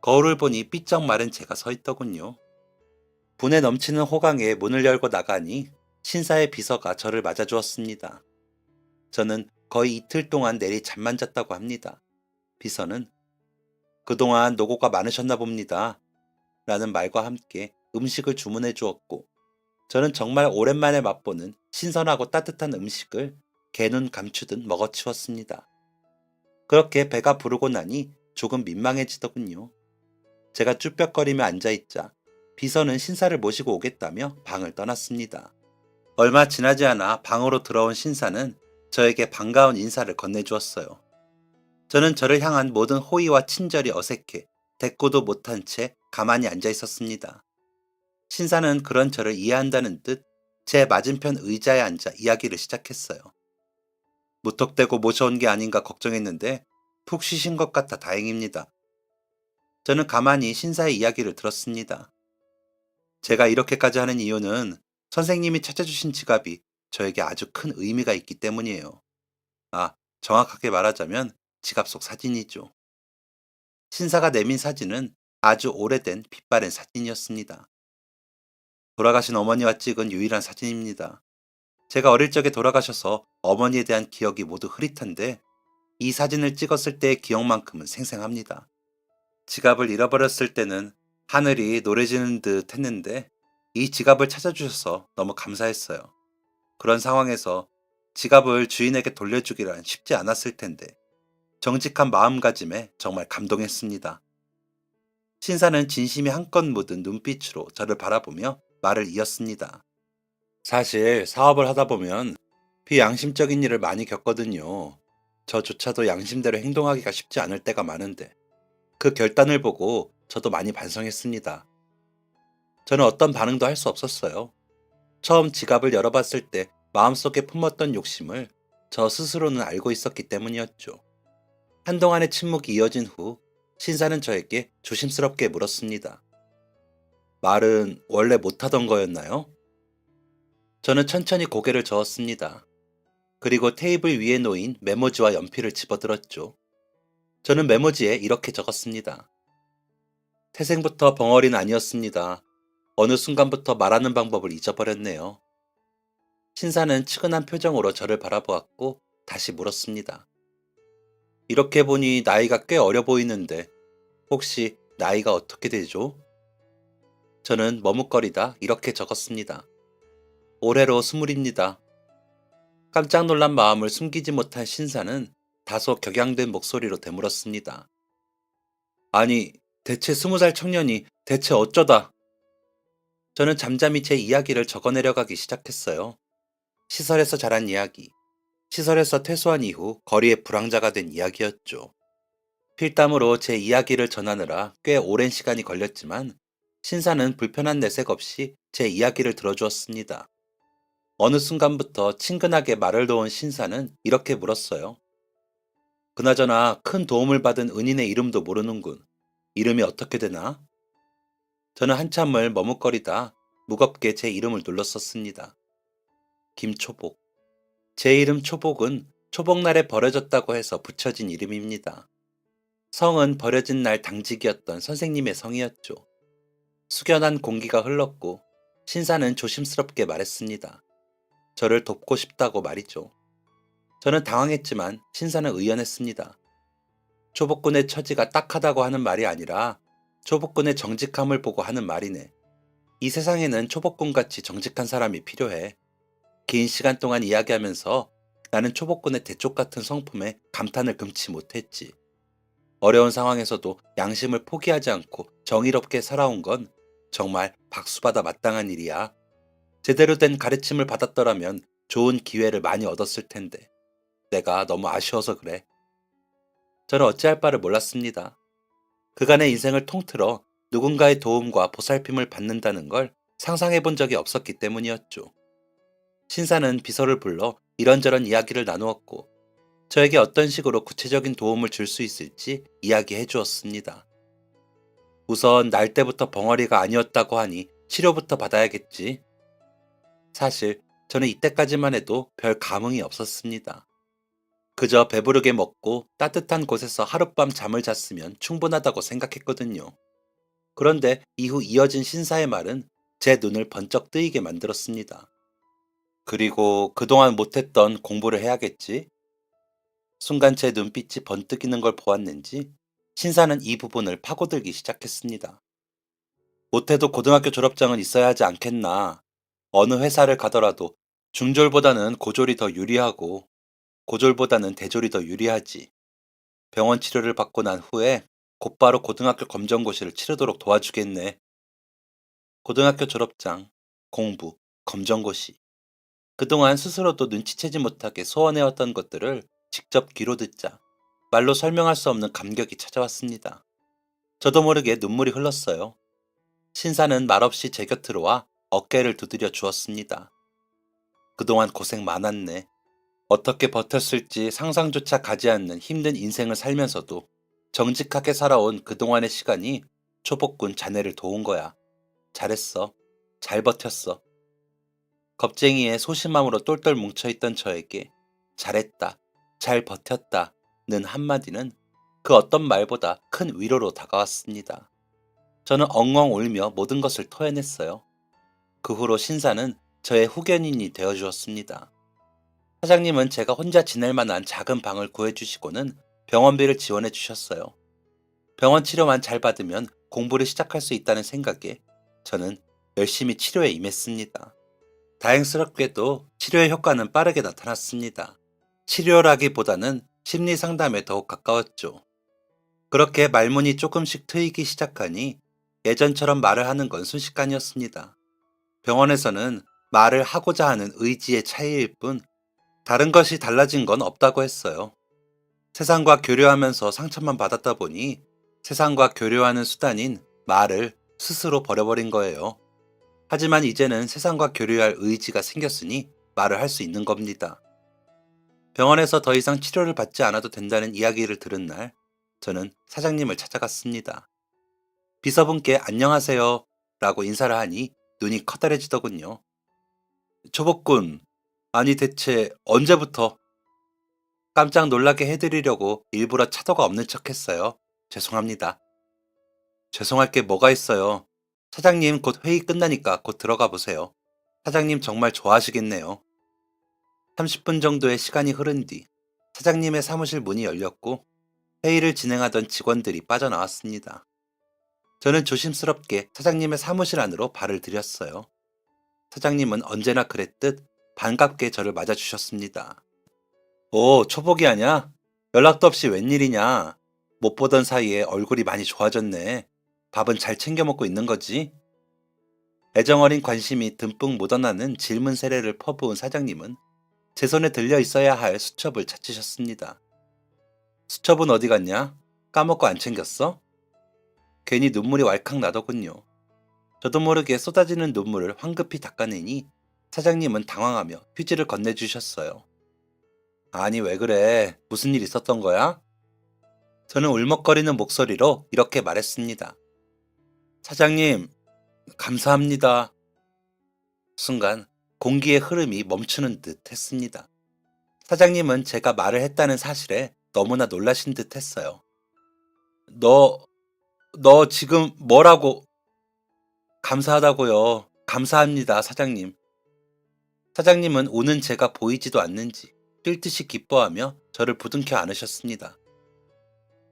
거울을 보니 삐쩍 마른 제가 서 있더군요. 분에 넘치는 호강에 문을 열고 나가니 신사의 비서가 저를 맞아주었습니다. 저는 거의 이틀 동안 내리 잠만 잤다고 합니다. 비서는 그동안 노고가 많으셨나 봅니다. 라는 말과 함께 음식을 주문해 주었고 저는 정말 오랜만에 맛보는 신선하고 따뜻한 음식을 개눈 감추듯 먹어치웠습니다. 그렇게 배가 부르고 나니 조금 민망해지더군요. 제가 쭈뼛거리며 앉아있자 비서는 신사를 모시고 오겠다며 방을 떠났습니다. 얼마 지나지 않아 방으로 들어온 신사는 저에게 반가운 인사를 건네주었어요. 저는 저를 향한 모든 호의와 친절이 어색해 대꾸도 못한 채 가만히 앉아 있었습니다. 신사는 그런 저를 이해한다는 듯 제 맞은편 의자에 앉아 이야기를 시작했어요. 무턱대고 모셔온 게 아닌가 걱정했는데 푹 쉬신 것 같아 다행입니다. 저는 가만히 신사의 이야기를 들었습니다. 제가 이렇게까지 하는 이유는 선생님이 찾아주신 지갑이 저에게 아주 큰 의미가 있기 때문이에요. 정확하게 말하자면 지갑 속 사진이죠. 신사가 내민 사진은 아주 오래된 빛바랜 사진이었습니다. 돌아가신 어머니와 찍은 유일한 사진입니다. 제가 어릴 적에 돌아가셔서 어머니에 대한 기억이 모두 흐릿한데 이 사진을 찍었을 때의 기억만큼은 생생합니다. 지갑을 잃어버렸을 때는 하늘이 노래지는 듯 했는데 이 지갑을 찾아주셔서 너무 감사했어요. 그런 상황에서 지갑을 주인에게 돌려주기란 쉽지 않았을 텐데 정직한 마음가짐에 정말 감동했습니다. 신사는 진심이 한껏 묻은 눈빛으로 저를 바라보며 말을 이었습니다. 사실 사업을 하다 보면 비양심적인 일을 많이 겪거든요. 저조차도 양심대로 행동하기가 쉽지 않을 때가 많은데 그 결단을 보고 저도 많이 반성했습니다. 저는 어떤 반응도 할 수 없었어요. 처음 지갑을 열어봤을 때 마음속에 품었던 욕심을 저 스스로는 알고 있었기 때문이었죠. 한동안의 침묵이 이어진 후 신사는 저에게 조심스럽게 물었습니다. 말은 원래 못하던 거였나요? 저는 천천히 고개를 저었습니다. 그리고 테이블 위에 놓인 메모지와 연필을 집어들었죠. 저는 메모지에 이렇게 적었습니다. 태생부터 벙어리는 아니었습니다. 어느 순간부터 말하는 방법을 잊어버렸네요. 신사는 측은한 표정으로 저를 바라보았고 다시 물었습니다. 이렇게 보니 나이가 꽤 어려 보이는데 혹시 나이가 어떻게 되죠? 저는 머뭇거리다 이렇게 적었습니다. 올해로 20입니다. 깜짝 놀란 마음을 숨기지 못한 신사는 다소 격양된 목소리로 되물었습니다. 아니, 대체 20살 청년이 대체 어쩌다? 저는 잠잠히 제 이야기를 적어내려가기 시작했어요. 시설에서 자란 이야기, 시설에서 퇴소한 이후 거리의 불황자가 된 이야기였죠. 필담으로 제 이야기를 전하느라 꽤 오랜 시간이 걸렸지만 신사는 불편한 내색 없이 제 이야기를 들어주었습니다. 어느 순간부터 친근하게 말을 놓은 신사는 이렇게 물었어요. 그나저나 큰 도움을 받은 은인의 이름도 모르는군. 이름이 어떻게 되나? 저는 한참을 머뭇거리다 무겁게 제 이름을 눌렀었습니다. 김초복. 제 이름 초복은 초복날에 버려졌다고 해서 붙여진 이름입니다. 성은 버려진 날 당직이었던 선생님의 성이었죠. 숙연한 공기가 흘렀고 신사는 조심스럽게 말했습니다. 저를 돕고 싶다고 말이죠. 저는 당황했지만 신사는 의연했습니다. 초복군의 처지가 딱하다고 하는 말이 아니라 초복군의 정직함을 보고 하는 말이네. 이 세상에는 초복군같이 정직한 사람이 필요해. 긴 시간 동안 이야기하면서 나는 초복군의 대쪽 같은 성품에 감탄을 금치 못했지. 어려운 상황에서도 양심을 포기하지 않고 정의롭게 살아온 건 정말 박수받아 마땅한 일이야. 제대로 된 가르침을 받았더라면 좋은 기회를 많이 얻었을 텐데. 내가 너무 아쉬워서 그래. 저는 어찌할 바를 몰랐습니다. 그간의 인생을 통틀어 누군가의 도움과 보살핌을 받는다는 걸 상상해 본 적이 없었기 때문이었죠. 신사는 비서를 불러 이런저런 이야기를 나누었고 저에게 어떤 식으로 구체적인 도움을 줄 수 있을지 이야기해 주었습니다. 우선 날 때부터 벙어리가 아니었다고 하니 치료부터 받아야겠지. 사실 저는 이때까지만 해도 별 감흥이 없었습니다. 그저 배부르게 먹고 따뜻한 곳에서 하룻밤 잠을 잤으면 충분하다고 생각했거든요. 그런데 이후 이어진 신사의 말은 제 눈을 번쩍 뜨이게 만들었습니다. 그리고 그동안 못했던 공부를 해야겠지? 순간 제 눈빛이 번뜩이는 걸 보았는지 신사는 이 부분을 파고들기 시작했습니다. 못해도 고등학교 졸업장은 있어야 하지 않겠나. 어느 회사를 가더라도 중졸보다는 고졸이 더 유리하고 고졸보다는 대졸이 더 유리하지. 병원 치료를 받고 난 후에 곧바로 고등학교 검정고시를 치르도록 도와주겠네. 고등학교 졸업장, 공부, 검정고시. 그동안 스스로도 눈치채지 못하게 소원해왔던 것들을 직접 귀로 듣자 말로 설명할 수 없는 감격이 찾아왔습니다. 저도 모르게 눈물이 흘렀어요. 신사는 말없이 제 곁으로 와 어깨를 두드려 주었습니다. 그동안 고생 많았네. 어떻게 버텼을지 상상조차 가지 않는 힘든 인생을 살면서도 정직하게 살아온 그동안의 시간이 초복군 자네를 도운 거야. 잘했어. 잘 버텼어. 겁쟁이의 소심함으로 똘똘 뭉쳐있던 저에게 잘했다. 잘 버텼다는 한마디는 그 어떤 말보다 큰 위로로 다가왔습니다. 저는 엉엉 울며 모든 것을 토해냈어요. 그 후로 신사는 저의 후견인이 되어주었습니다. 사장님은 제가 혼자 지낼 만한 작은 방을 구해주시고는 병원비를 지원해 주셨어요. 병원 치료만 잘 받으면 공부를 시작할 수 있다는 생각에 저는 열심히 치료에 임했습니다. 다행스럽게도 치료의 효과는 빠르게 나타났습니다. 치료라기보다는 심리 상담에 더욱 가까웠죠. 그렇게 말문이 조금씩 트이기 시작하니 예전처럼 말을 하는 건 순식간이었습니다. 병원에서는 말을 하고자 하는 의지의 차이일 뿐 다른 것이 달라진 건 없다고 했어요. 세상과 교류하면서 상처만 받았다 보니 세상과 교류하는 수단인 말을 스스로 버려버린 거예요. 하지만 이제는 세상과 교류할 의지가 생겼으니 말을 할 수 있는 겁니다. 병원에서 더 이상 치료를 받지 않아도 된다는 이야기를 들은 날, 저는 사장님을 찾아갔습니다. 비서분께 안녕하세요 라고 인사를 하니 눈이 커다래지더군요. 초복군, 아니 대체 언제부터? 깜짝 놀라게 해드리려고 일부러 차도가 없는 척 했어요. 죄송합니다. 죄송할 게 뭐가 있어요. 사장님 곧 회의 끝나니까 곧 들어가 보세요. 사장님 정말 좋아하시겠네요. 30분 정도의 시간이 흐른 뒤 사장님의 사무실 문이 열렸고 회의를 진행하던 직원들이 빠져나왔습니다. 저는 조심스럽게 사장님의 사무실 안으로 발을 들였어요. 사장님은 언제나 그랬듯 반갑게 저를 맞아주셨습니다. 오, 초복이 아냐? 연락도 없이 웬일이냐? 못 보던 사이에 얼굴이 많이 좋아졌네. 밥은 잘 챙겨 먹고 있는 거지? 애정어린 관심이 듬뿍 묻어나는 질문 세례를 퍼부은 사장님은 제 손에 들려 있어야 할 수첩을 찾으셨습니다. 수첩은 어디 갔냐? 까먹고 안 챙겼어? 괜히 눈물이 왈칵 나더군요. 저도 모르게 쏟아지는 눈물을 황급히 닦아내니 사장님은 당황하며 휴지를 건네주셨어요. 아니, 왜 그래? 무슨 일 있었던 거야? 저는 울먹거리는 목소리로 이렇게 말했습니다. 사장님, 감사합니다. 순간 공기의 흐름이 멈추는 듯 했습니다. 사장님은 제가 말을 했다는 사실에 너무나 놀라신 듯 했어요. 너, 너 지금 뭐라고? 감사하다고요. 감사합니다, 사장님. 사장님은 우는 제가 보이지도 않는지 뛸 듯이 기뻐하며 저를 부둥켜 안으셨습니다.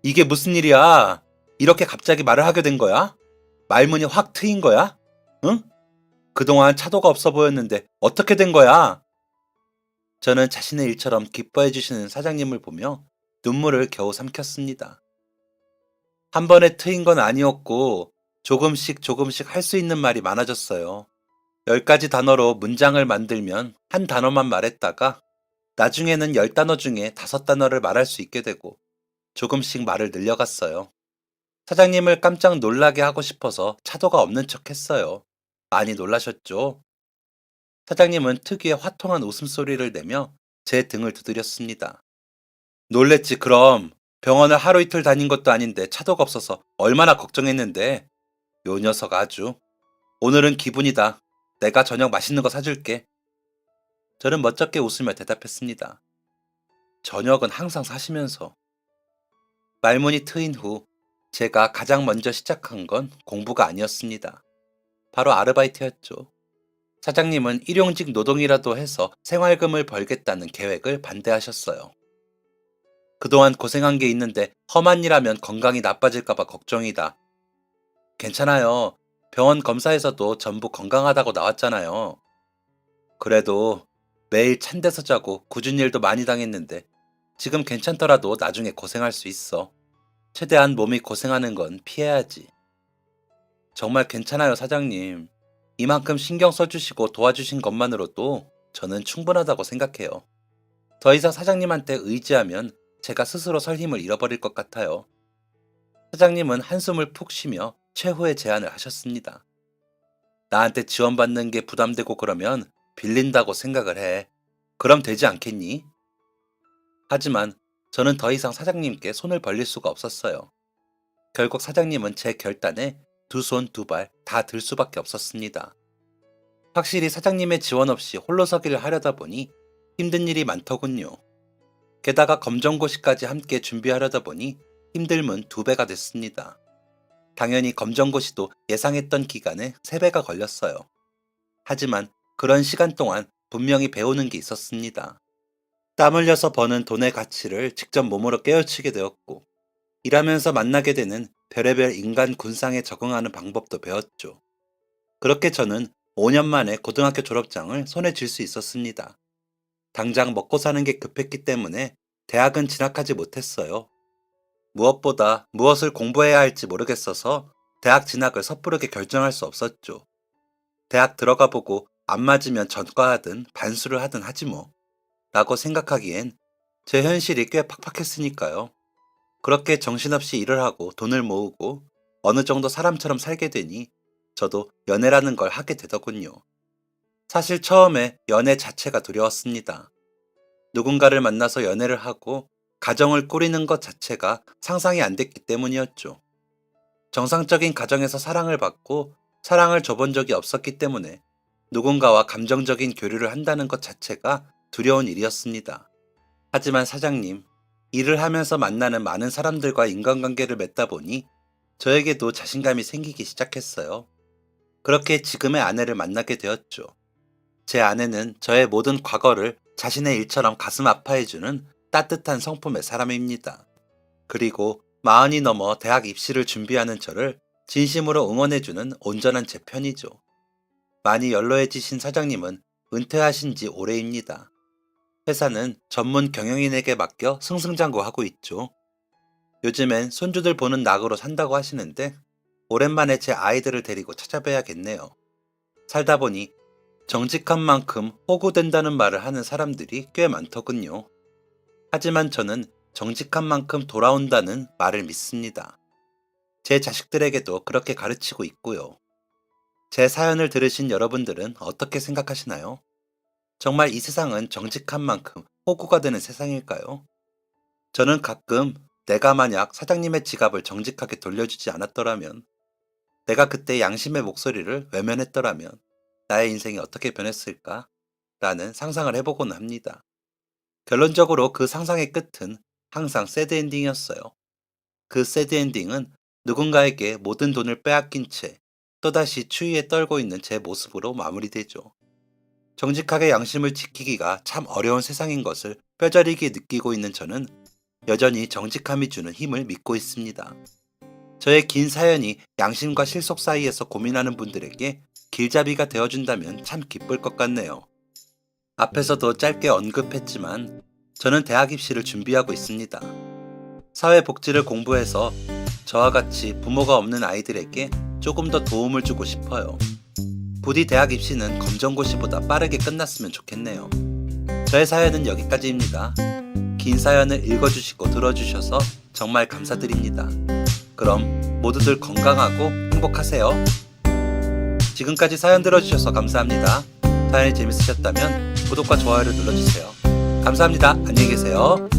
이게 무슨 일이야? 이렇게 갑자기 말을 하게 된 거야? 말문이 확 트인 거야? 응? 그동안 차도가 없어 보였는데 어떻게 된 거야? 저는 자신의 일처럼 기뻐해 주시는 사장님을 보며 눈물을 겨우 삼켰습니다. 한 번에 트인 건 아니었고 조금씩 조금씩 할 수 있는 말이 많아졌어요. 10가지 단어로 문장을 만들면 한 단어만 말했다가 나중에는 10단어 중에 5단어를 말할 수 있게 되고 조금씩 말을 늘려갔어요. 사장님을 깜짝 놀라게 하고 싶어서 차도가 없는 척 했어요. 많이 놀라셨죠? 사장님은 특유의 화통한 웃음소리를 내며 제 등을 두드렸습니다. 놀랬지 그럼. 병원을 하루 이틀 다닌 것도 아닌데 차도가 없어서 얼마나 걱정했는데. 요 녀석 아주. 오늘은 기분이다. 내가 저녁 맛있는 거 사줄게. 저는 멋쩍게 웃으며 대답했습니다. 저녁은 항상 사시면서. 말문이 트인 후 제가 가장 먼저 시작한 건 공부가 아니었습니다. 바로 아르바이트였죠. 사장님은 일용직 노동이라도 해서 생활금을 벌겠다는 계획을 반대하셨어요. 그동안 고생한 게 있는데 험한 일 하면 건강이 나빠질까봐 걱정이다. 괜찮아요. 병원 검사에서도 전부 건강하다고 나왔잖아요. 그래도 매일 찬 데서 자고 굳은 일도 많이 당했는데 지금 괜찮더라도 나중에 고생할 수 있어. 최대한 몸이 고생하는 건 피해야지. 정말 괜찮아요, 사장님. 이만큼 신경 써주시고 도와주신 것만으로도 저는 충분하다고 생각해요. 더 이상 사장님한테 의지하면 제가 스스로 설 힘을 잃어버릴 것 같아요. 사장님은 한숨을 푹 쉬며 최후의 제안을 하셨습니다. 나한테 지원받는 게 부담되고 그러면 빌린다고 생각을 해. 그럼 되지 않겠니? 하지만 저는 더 이상 사장님께 손을 벌릴 수가 없었어요. 결국 사장님은 제 결단에 두 손 두 발 다 들 수밖에 없었습니다. 확실히 사장님의 지원 없이 홀로 서기를 하려다 보니 힘든 일이 많더군요. 게다가 검정고시까지 함께 준비하려다 보니 힘듦은 2배가 됐습니다. 당연히 검정고시도 예상했던 기간에 3배가 걸렸어요. 하지만 그런 시간 동안 분명히 배우는 게 있었습니다. 땀 흘려서 버는 돈의 가치를 직접 몸으로 깨우치게 되었고, 일하면서 만나게 되는 별의별 인간 군상에 적응하는 방법도 배웠죠. 그렇게 저는 5년 만에 고등학교 졸업장을 손에 쥘 수 있었습니다. 당장 먹고 사는 게 급했기 때문에 대학은 진학하지 못했어요. 무엇보다 무엇을 공부해야 할지 모르겠어서 대학 진학을 섣부르게 결정할 수 없었죠. 대학 들어가 보고 안 맞으면 전과하든 반수를 하든 하지 뭐. 라고 생각하기엔 제 현실이 꽤 팍팍했으니까요. 그렇게 정신없이 일을 하고 돈을 모으고 어느 정도 사람처럼 살게 되니 저도 연애라는 걸 하게 되더군요. 사실 처음에 연애 자체가 두려웠습니다. 누군가를 만나서 연애를 하고 가정을 꾸리는 것 자체가 상상이 안 됐기 때문이었죠. 정상적인 가정에서 사랑을 받고 사랑을 줘본 적이 없었기 때문에 누군가와 감정적인 교류를 한다는 것 자체가 두려운 일이었습니다. 하지만 사장님, 일을 하면서 만나는 많은 사람들과 인간관계를 맺다 보니 저에게도 자신감이 생기기 시작했어요. 그렇게 지금의 아내를 만나게 되었죠. 제 아내는 저의 모든 과거를 자신의 일처럼 가슴 아파해주는 따뜻한 성품의 사람입니다. 그리고 40이 넘어 대학 입시를 준비하는 저를 진심으로 응원해주는 온전한 제 편이죠. 많이 연로해지신 사장님은 은퇴하신 지 오래입니다. 회사는 전문 경영인에게 맡겨 승승장구하고 있죠. 요즘엔 손주들 보는 낙으로 산다고 하시는데 오랜만에 제 아이들을 데리고 찾아뵈야겠네요. 살다 보니 정직한 만큼 호구된다는 말을 하는 사람들이 꽤 많더군요. 하지만 저는 정직한 만큼 돌아온다는 말을 믿습니다. 제 자식들에게도 그렇게 가르치고 있고요. 제 사연을 들으신 여러분들은 어떻게 생각하시나요? 정말 이 세상은 정직한 만큼 호구가 되는 세상일까요? 저는 가끔 내가 만약 사장님의 지갑을 정직하게 돌려주지 않았더라면, 내가 그때 양심의 목소리를 외면했더라면 나의 인생이 어떻게 변했을까? 라는 상상을 해보곤 합니다. 결론적으로 그 상상의 끝은 항상 새드 엔딩이었어요. 그 새드 엔딩은 누군가에게 모든 돈을 빼앗긴 채 또다시 추위에 떨고 있는 제 모습으로 마무리되죠. 정직하게 양심을 지키기가 참 어려운 세상인 것을 뼈저리게 느끼고 있는 저는 여전히 정직함이 주는 힘을 믿고 있습니다. 저의 긴 사연이 양심과 실속 사이에서 고민하는 분들에게 길잡이가 되어준다면 참 기쁠 것 같네요. 앞에서도 짧게 언급했지만 저는 대학 입시를 준비하고 있습니다. 사회복지를 공부해서 저와 같이 부모가 없는 아이들에게 조금 더 도움을 주고 싶어요. 부디 대학 입시는 검정고시보다 빠르게 끝났으면 좋겠네요. 저의 사연은 여기까지입니다. 긴 사연을 읽어주시고 들어주셔서 정말 감사드립니다. 그럼 모두들 건강하고 행복하세요. 지금까지 사연 들어주셔서 감사합니다. 사연이 재밌으셨다면 구독과 좋아요를 눌러주세요. 감사합니다. 안녕히 계세요.